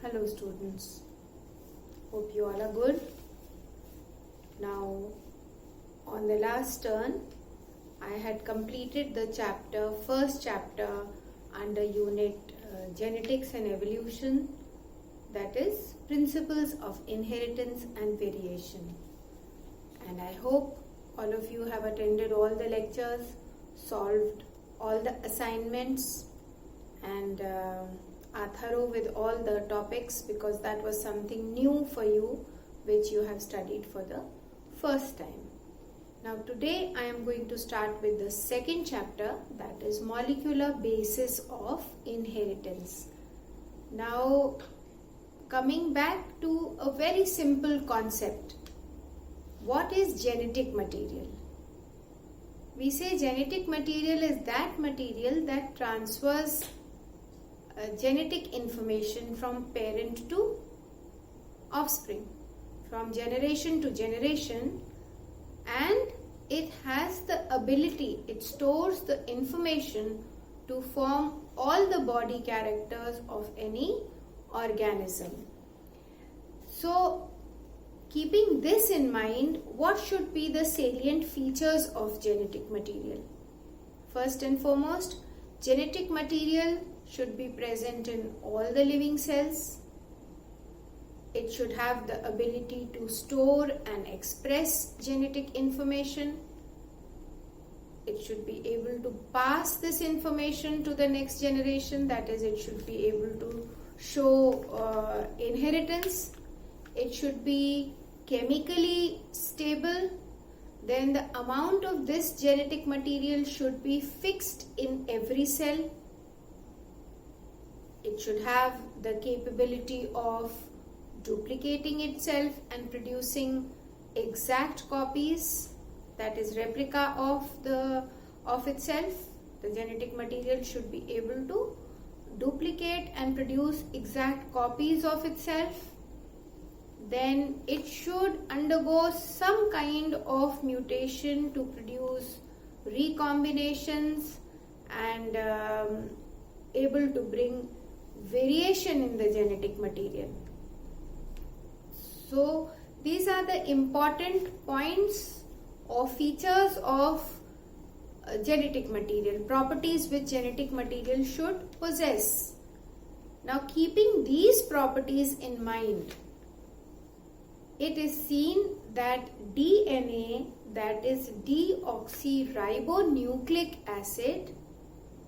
Hello students, hope you all are good. Now on the last turn I had completed the first chapter under unit Genetics and Evolution, that is Principles of Inheritance and Variation, and I hope all of you have attended all the lectures, solved all the assignments and are thorough with all the topics, because that was something new for you which you have studied for the first time. Now today I am going to start with the second chapter, that is Molecular Basis of Inheritance. Now coming back to a very simple concept, what is genetic material? We say genetic material is that material that transfers genetic information from parent to offspring, from generation to generation, and it has the ability, it stores the information to form all the body characters of any organism. So keeping this in mind, what should be the salient features of genetic material? First and foremost, genetic material should be present in all the living cells. It should have the ability to store and express genetic information. It should be able to pass this information to the next generation, that is, it should be able to show inheritance. It should be chemically stable. Then the amount of this genetic material should be fixed in every cell. It should have the capability of duplicating itself and producing exact copies, that is replica of itself. The genetic material should be able to duplicate and produce exact copies of itself. Then it should undergo some kind of mutation to produce recombinations and able to bring variation in the genetic material. So these are the important points or features of genetic material, properties which genetic material should possess. Now keeping these properties in mind, it is seen that DNA, that is deoxyribonucleic acid,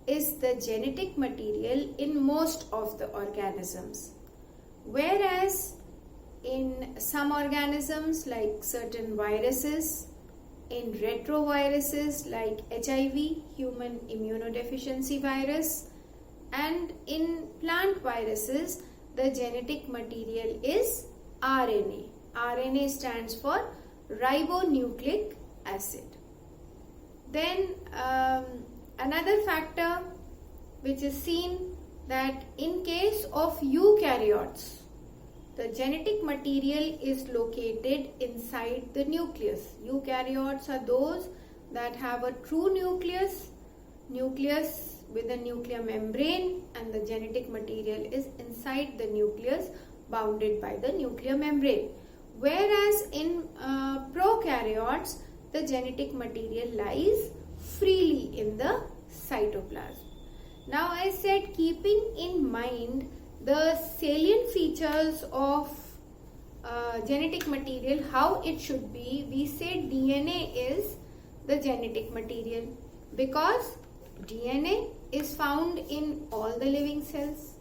is the genetic material in most of the organisms. Whereas in some organisms like certain viruses, in retroviruses like HIV, human immunodeficiency virus, and in plant viruses, the genetic material is RNA. RNA stands for ribonucleic acid. Then another factor which is seen, that in case of eukaryotes, the genetic material is located inside the nucleus. Eukaryotes are those that have a true nucleus with a nuclear membrane, and the genetic material is inside the nucleus, bounded by the nuclear membrane. Whereas in prokaryotes, the genetic material lies freely in the cytoplasm. Now I said, keeping in mind the salient features of genetic material, how it should be, we say DNA is the genetic material, because DNA is found in all the living cells.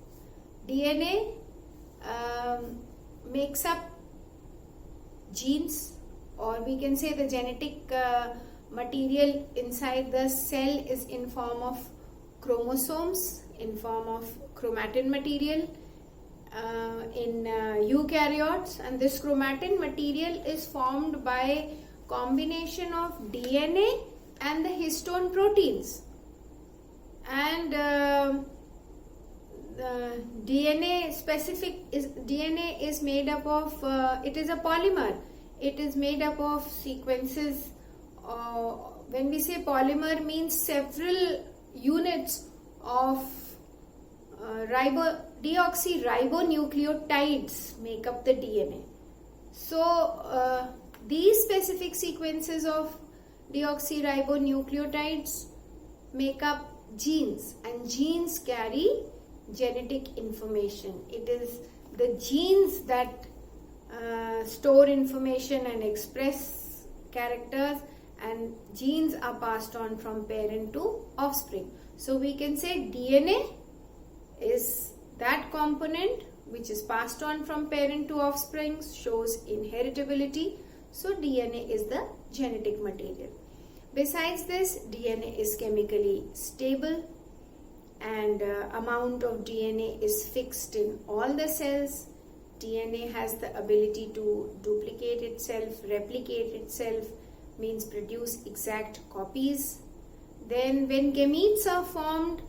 DNA makes up genes, or we can say the genetic material inside the cell is in form of chromosomes, in form of chromatin material in eukaryotes, and this chromatin material is formed by combination of DNA and the histone proteins, and the DNA is made up of it is a polymer. It is made up of sequences. When we say polymer, means several units of deoxyribonucleotides make up the DNA. So these specific sequences of deoxyribonucleotides make up genes, and genes carry genetic information. It is the genes that store information and express characters, and genes are passed on from parent to offspring. So we can say DNA is that component which is passed on from parent to offspring, shows inheritability. So DNA is the genetic material. Besides this, DNA is chemically stable, and amount of DNA is fixed in all the cells. DNA has the ability to duplicate itself, replicate itself, means produce exact copies. Then when gametes are formed,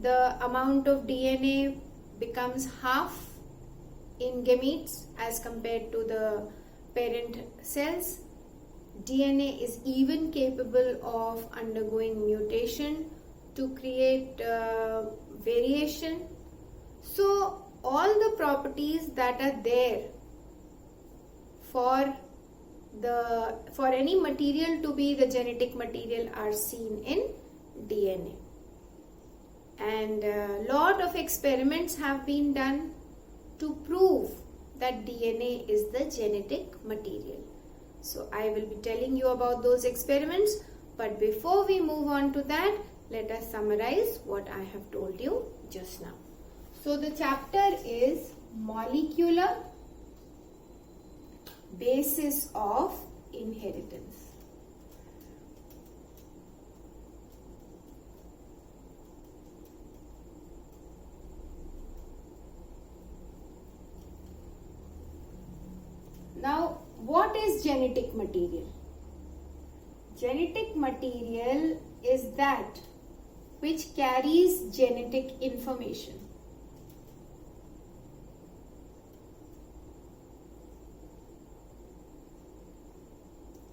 the amount of DNA becomes half in gametes as compared to the parent cells. DNA is even capable of undergoing mutation to create variation. So all the properties that are there for any material to be the genetic material are seen in DNA. And a lot of experiments have been done to prove that DNA is the genetic material. So I will be telling you about those experiments, but before we move on to that, let us summarize what I have told you just now. So the chapter is molecular basis of inheritance. Now, what is genetic material? Genetic material is that which carries genetic information.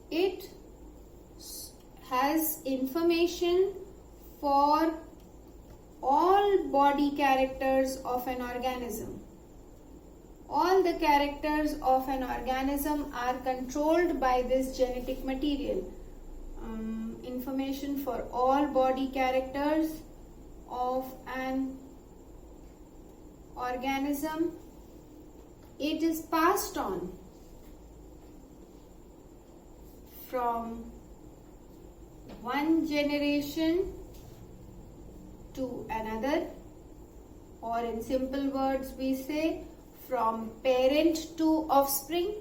It has information for all body characters of an organism. All the characters of an organism are controlled by this genetic material. Information for all body characters of an organism. It is passed on from one generation to another, or in simple words we say from parent to offspring.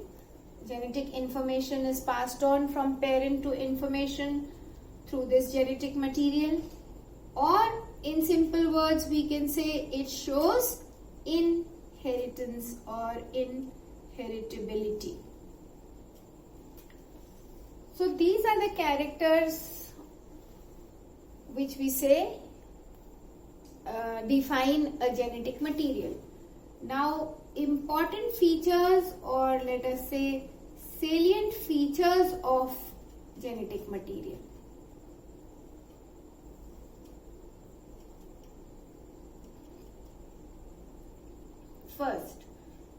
Genetic information is passed on from parent to information through this genetic material, or in simple words we can say it shows inheritance or inheritability. So these are the characters which we say define a genetic material. Now, important features, or let us say salient features of genetic material. First,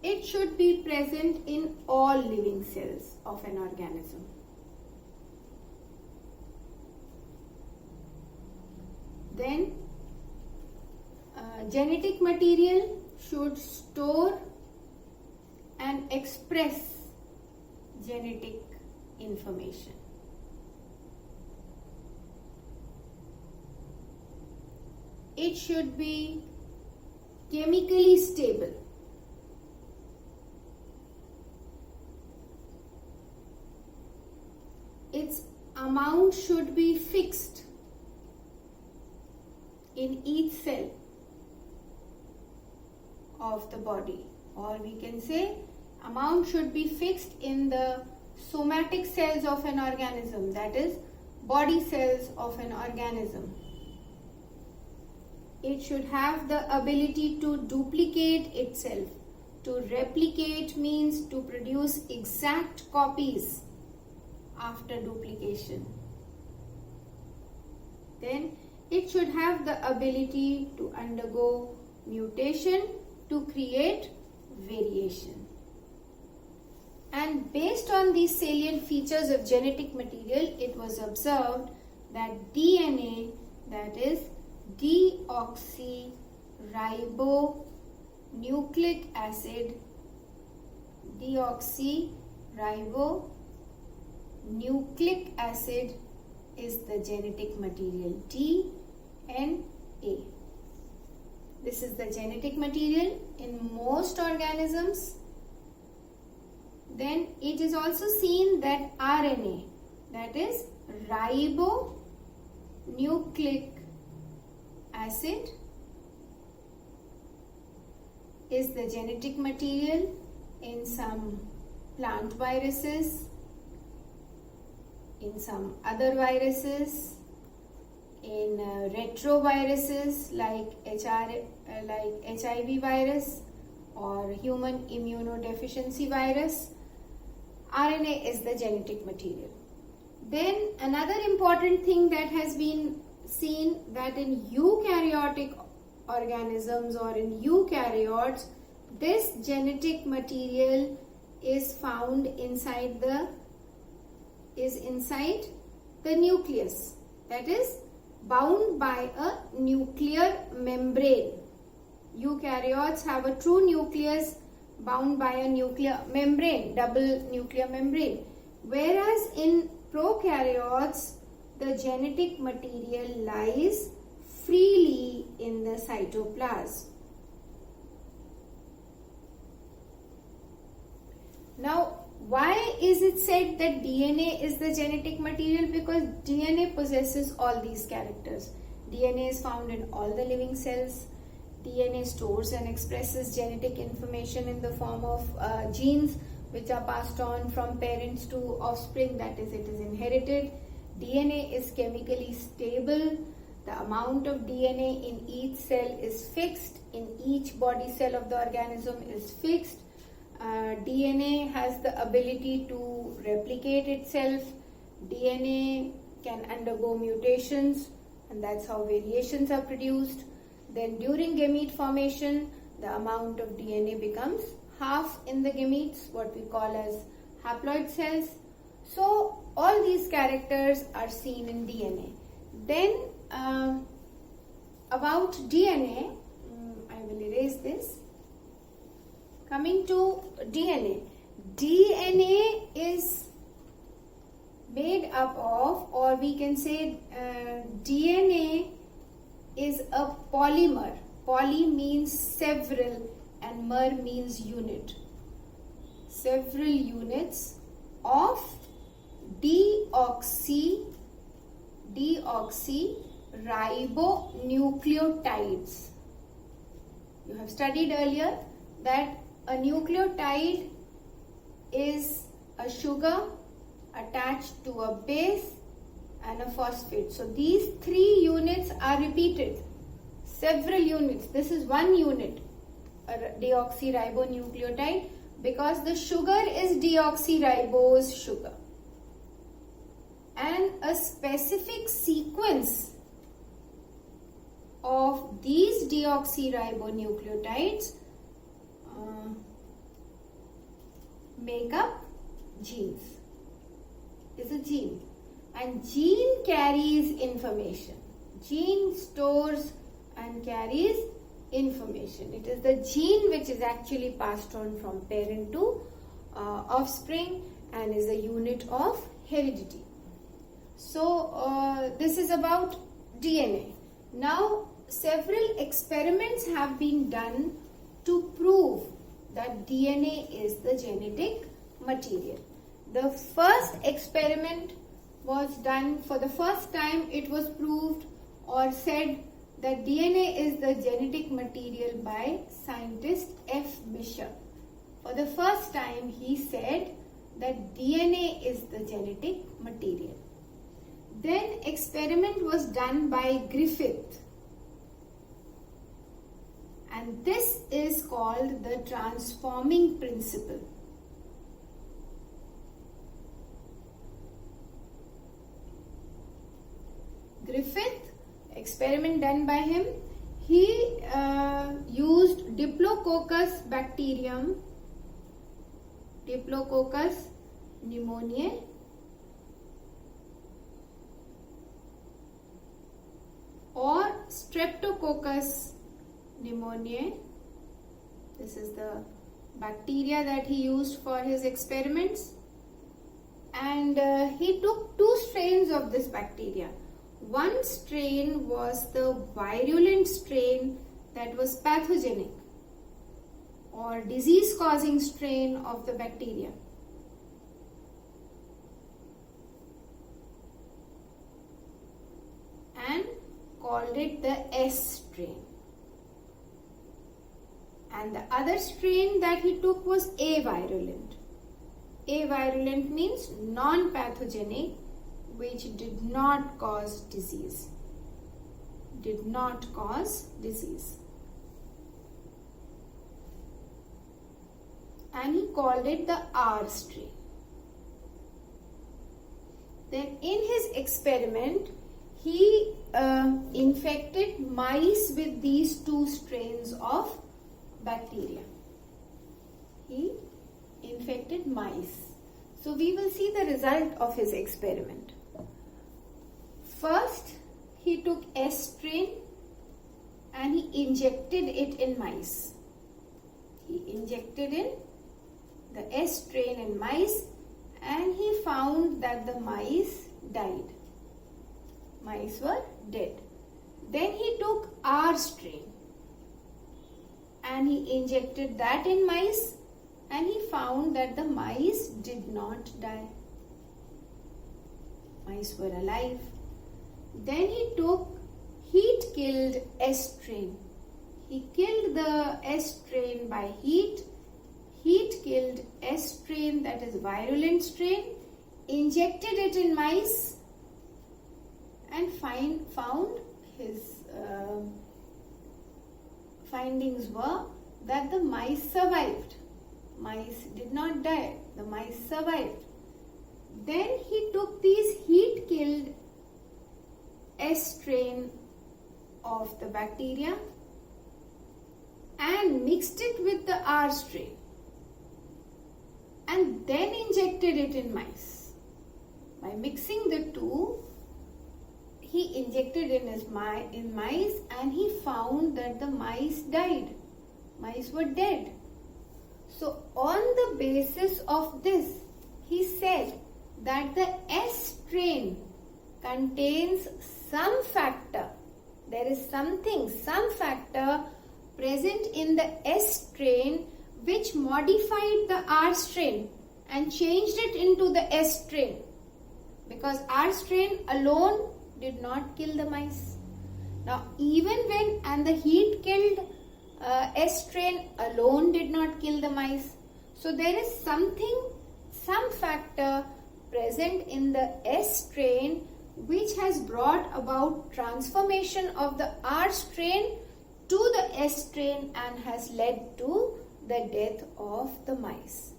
it should be present in all living cells of an organism. Then, genetic material should store and express genetic information. It should be chemically stable. Its amount should be fixed in each cell of the body, or we can say amount should be fixed in the somatic cells of an organism, that is body cells of an organism. It should have the ability to duplicate itself. To replicate means to produce exact copies after duplication. Then it should have the ability to undergo mutation to create variation. And based on these salient features of genetic material, it was observed that DNA, that is deoxyribonucleic acid, deoxyribonucleic acid is the genetic material, DNA. This is the genetic material in most organisms. Then it is also seen that RNA, that is ribonucleic acid, is the genetic material in some plant viruses, in some other viruses, in retroviruses like HIV virus or human immunodeficiency virus. RNA is the genetic material. Then another important thing that has been seen, that in eukaryotic organisms or in eukaryotes, this genetic material is found inside the nucleus, that is bound by a nuclear membrane. Eukaryotes have a true nucleus bound by a nuclear membrane, double nuclear membrane, whereas in prokaryotes the genetic material lies freely in the cytoplasm. Now, why is it said that DNA is the genetic material? Because DNA possesses all these characters. DNA is found in all the living cells. DNA stores and expresses genetic information in the form of genes which are passed on from parents to offspring, that is, it is inherited. DNA is chemically stable. The amount of DNA in each cell is fixed, in each body cell of the organism is fixed. DNA has the ability to replicate itself. DNA can undergo mutations, and that's how variations are produced. Then during gamete formation, the amount of DNA becomes half in the gametes, what we call as haploid cells. So all these characters are seen in DNA. Then about DNA, I will erase this. Coming to DNA. DNA is made up of, or we can say DNA is a polymer. Poly means several and mer means unit. Several units of deoxyribonucleotides. You have studied earlier that a nucleotide is a sugar attached to a base and a phosphate. So these three units are repeated. Several units. This is one unit, a deoxyribonucleotide, because the sugar is deoxyribose sugar. And a specific sequence of these deoxyribonucleotides make up genes. Is a gene. And gene carries information. Gene stores and carries information. It is the gene which is actually passed on from parent to offspring and is a unit of heredity. So this is about DNA. Now several experiments have been done to prove that DNA is the genetic material. The first experiment was done for the first time. It was proved or said that DNA is the genetic material by scientist F. Bishop. For the first time he said that DNA is the genetic material. Then experiment was done by Griffith, and this is called the transforming principle. Griffith, experiment done by him, he Diplococcus bacterium, Diplococcus pneumoniae, or Streptococcus pneumoniae. This is the bacteria that he used for his experiments. And he took two strains of this bacteria. One strain was the virulent strain that was pathogenic or disease causing strain of the bacteria. And called it the S strain. And the other strain that he took was avirulent. Avirulent means non-pathogenic, which did not cause disease. Did not cause disease. And he called it the R strain. Then in his experiment, he infected mice with these two strains of bacteria. He infected mice. So we will see the result of his experiment. First, he took S strain and he injected it in mice. He injected in the S strain in mice and he found that the mice died. Mice were dead. Then he took R strain and he injected that in mice and he found that the mice did not die. Mice were alive. Then he took heat-killed S strain. He killed the S strain by heat. Heat-killed S strain, that is virulent strain, injected it in mice and found his findings were that the mice survived. Mice did not die. The mice survived. Then he took these heat-killed S strain of the bacteria and mixed it with the R strain and then injected it in mice. By mixing the two, he injected in mice and he found that the mice died. Mice were dead. So on the basis of this, he said that the S strain contains some factor. There is some factor present in the S strain which modified the R strain and changed it into the S strain. Because R strain alone did not kill the mice. Now even when the heat killed S strain alone did not kill the mice. So there is some factor present in the S strain which has brought about transformation of the R strain to the S strain and has led to the death of the mice.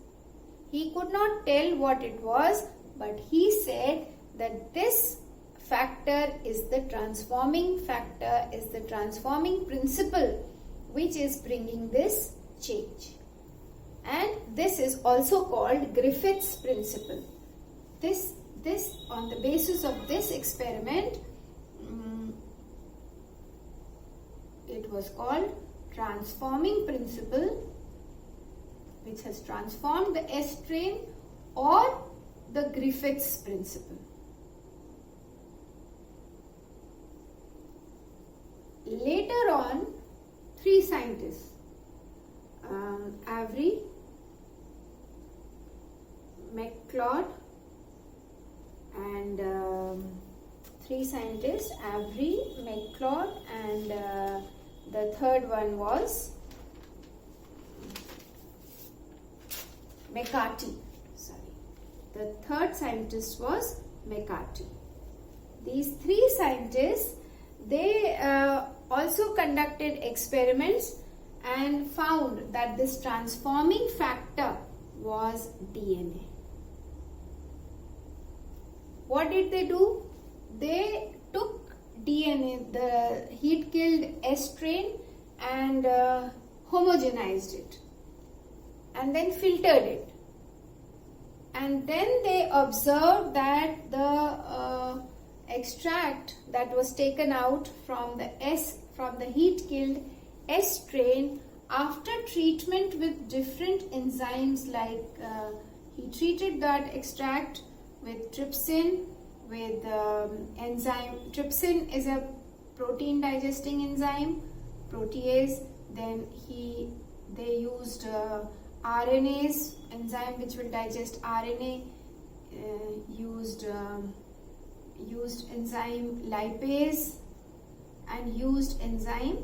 He could not tell what it was, but he said that this factor is the transforming factor, is the transforming principle which is bringing this change. And this is also called Griffith's principle. This on the basis of this experiment, it was called transforming principle, which has transformed the S strain, or the Griffith's principle. Later on, three scientists, Avery, McLeod, and three scientists, Avery, McLeod, and the third one was McCarty. The third scientist was McCarty. These three scientists, they also conducted experiments and found that this transforming factor was DNA. What did they do? They took DNA, the heat-killed S strain, and homogenized it and then filtered it. And then they observed that the extract that was taken out from the heat-killed S strain after treatment with different enzymes, like he treated that extract with trypsin, with enzyme. Trypsin is a protein digesting enzyme, protease. Then they used RNase enzyme which will digest RNA, used enzyme lipase, and used enzyme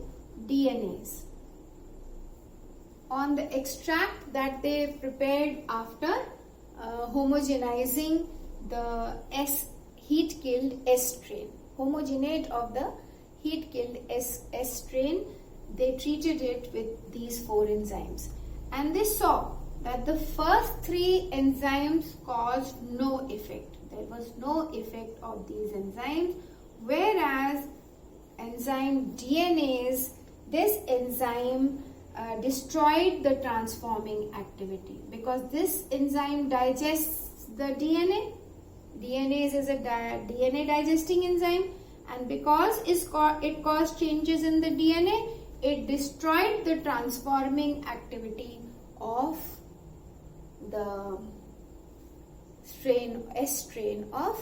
DNase. On the extract that they prepared after homogenizing the heat-killed S strain, homogenate of the heat-killed S strain, they treated it with these 4 enzymes. And they saw that the first 3 enzymes caused no effect. There was no effect of these enzymes, whereas enzyme DNase, this enzyme destroyed the transforming activity, because this enzyme digests the DNA. DNase is a DNA digesting enzyme, and because it caused changes in the DNA, it destroyed the transforming activity of the S strain of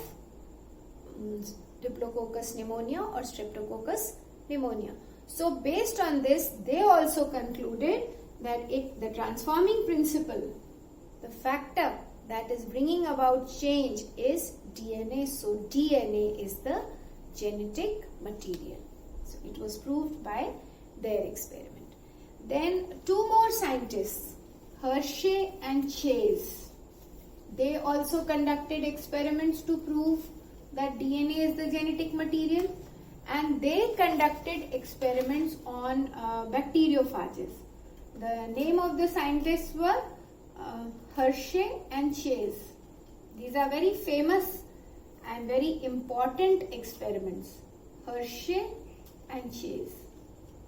Diplococcus pneumonia or Streptococcus pneumonia. So based on this, they also concluded that the transforming principle, the factor that is bringing about change, is DNA. So DNA is the genetic material. So it was proved by their experiment. Then 2 more scientists, Hershey and Chase, they also conducted experiments to prove that DNA is the genetic material, and they conducted experiments on bacteriophages. The name of the scientists were Hershey and Chase. These are very famous and very important experiments. Hershey and Chase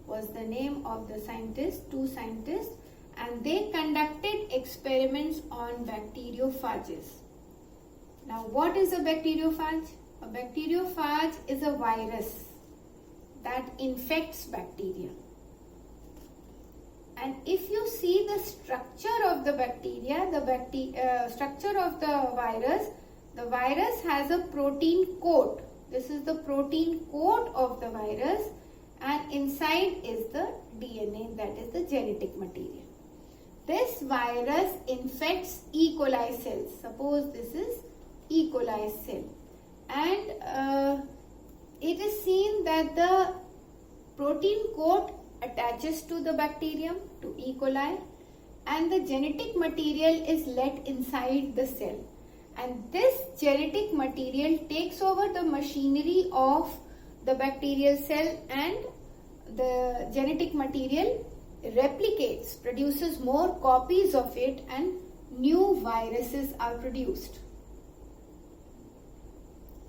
was the name of the scientists, 2 scientists, and they conducted experiments on bacteriophages. Now, what is a bacteriophage? A bacteriophage is a virus that infects bacteria. And if you see the structure of the bacteria, structure of the virus has a protein coat. This is the protein coat of the virus, and inside is the DNA, that is the genetic material. This virus infects E. coli cells. Suppose this is E. coli cell, and it is seen that the protein coat attaches to the bacterium, to E. coli, and the genetic material is let inside the cell. And this genetic material takes over the machinery of the bacterial cell, and the genetic material replicates, produces more copies of it, and new viruses are produced.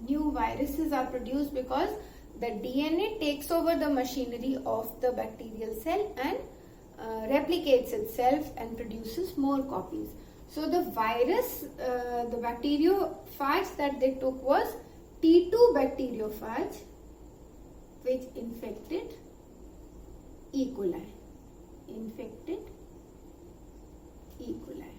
New viruses are produced because the DNA takes over the machinery of the bacterial cell and replicates itself and produces more copies. So the virus, the bacteriophage that they took was T2 bacteriophage, which infected E. coli. Infected E. coli.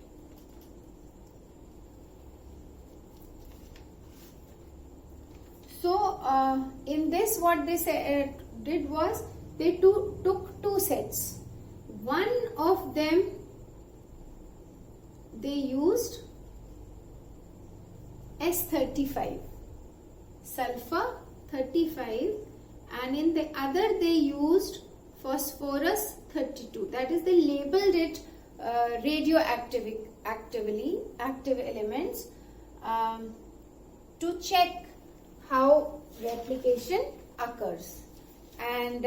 So in this, what they did was they took 2 sets. One of them they used S35, sulfur 35, and in the other they used phosphorus 32. That is, they labeled it radioactive elements to check how replication occurs. And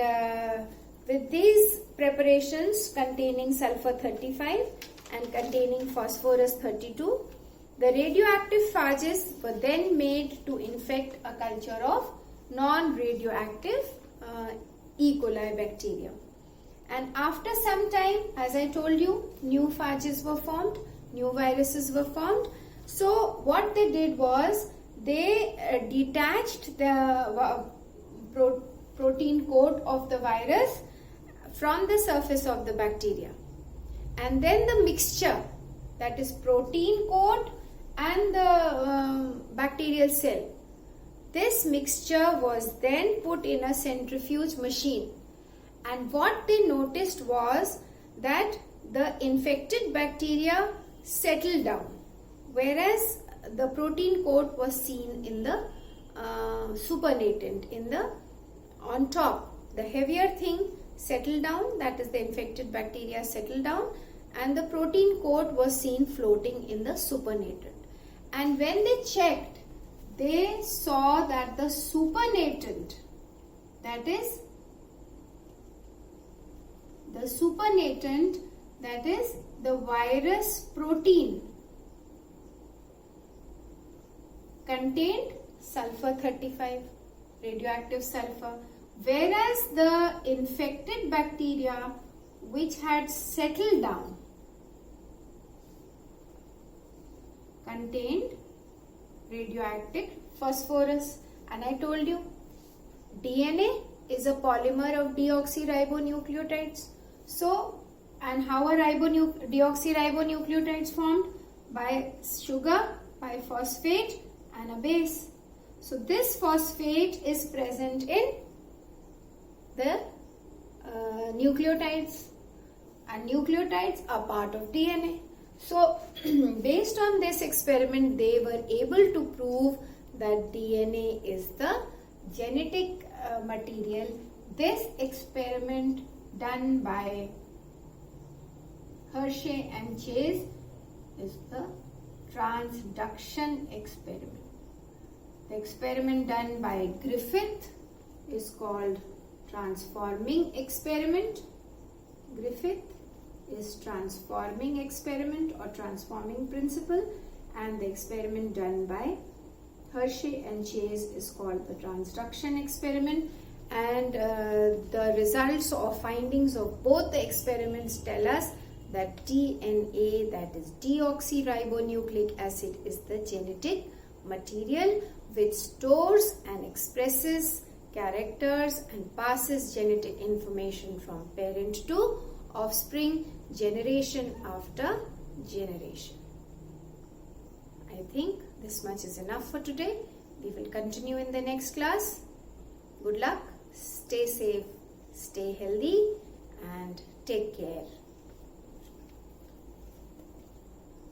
with these preparations containing sulfur 35 and containing phosphorus 32, the radioactive phages were then made to infect a culture of non-radioactive E. coli bacteria. And after some time, as I told you, new phages were formed, new viruses were formed. So what they did was they detached the protein coat of the virus from the surface of the bacteria. And then the mixture, that is protein coat and the bacterial cell, this mixture was then put in a centrifuge machine. And what they noticed was that the infected bacteria settled down, whereas the protein coat was seen in the supernatant, on top. The heavier thing settled down, that is the infected bacteria settled down, and the protein coat was seen floating in the supernatant. And when they checked, they saw that the supernatant, that is the virus protein, contained sulfur 35, radioactive sulfur, whereas the infected bacteria which had settled down contained radioactive phosphorus. And I told you, DNA is a polymer of deoxyribonucleotides. So, and how are deoxyribonucleotides formed? By sugar, by phosphate and a base. So this phosphate is present in the nucleotides, and nucleotides are part of DNA. So based on this experiment, they were able to prove that DNA is the genetic material. This experiment done by Hershey and Chase is the transduction experiment. The experiment done by Griffith is called transforming experiment. Griffith is transforming experiment or transforming principle, and the experiment done by Hershey and Chase is called the transduction experiment. And the results or findings of both the experiments tell us that DNA, that is deoxyribonucleic acid, is the genetic material which stores and expresses characters and passes genetic information from parent to offspring, generation after generation. I think this much is enough for today. We will continue in the next class. Good luck, stay safe, stay healthy, and take care.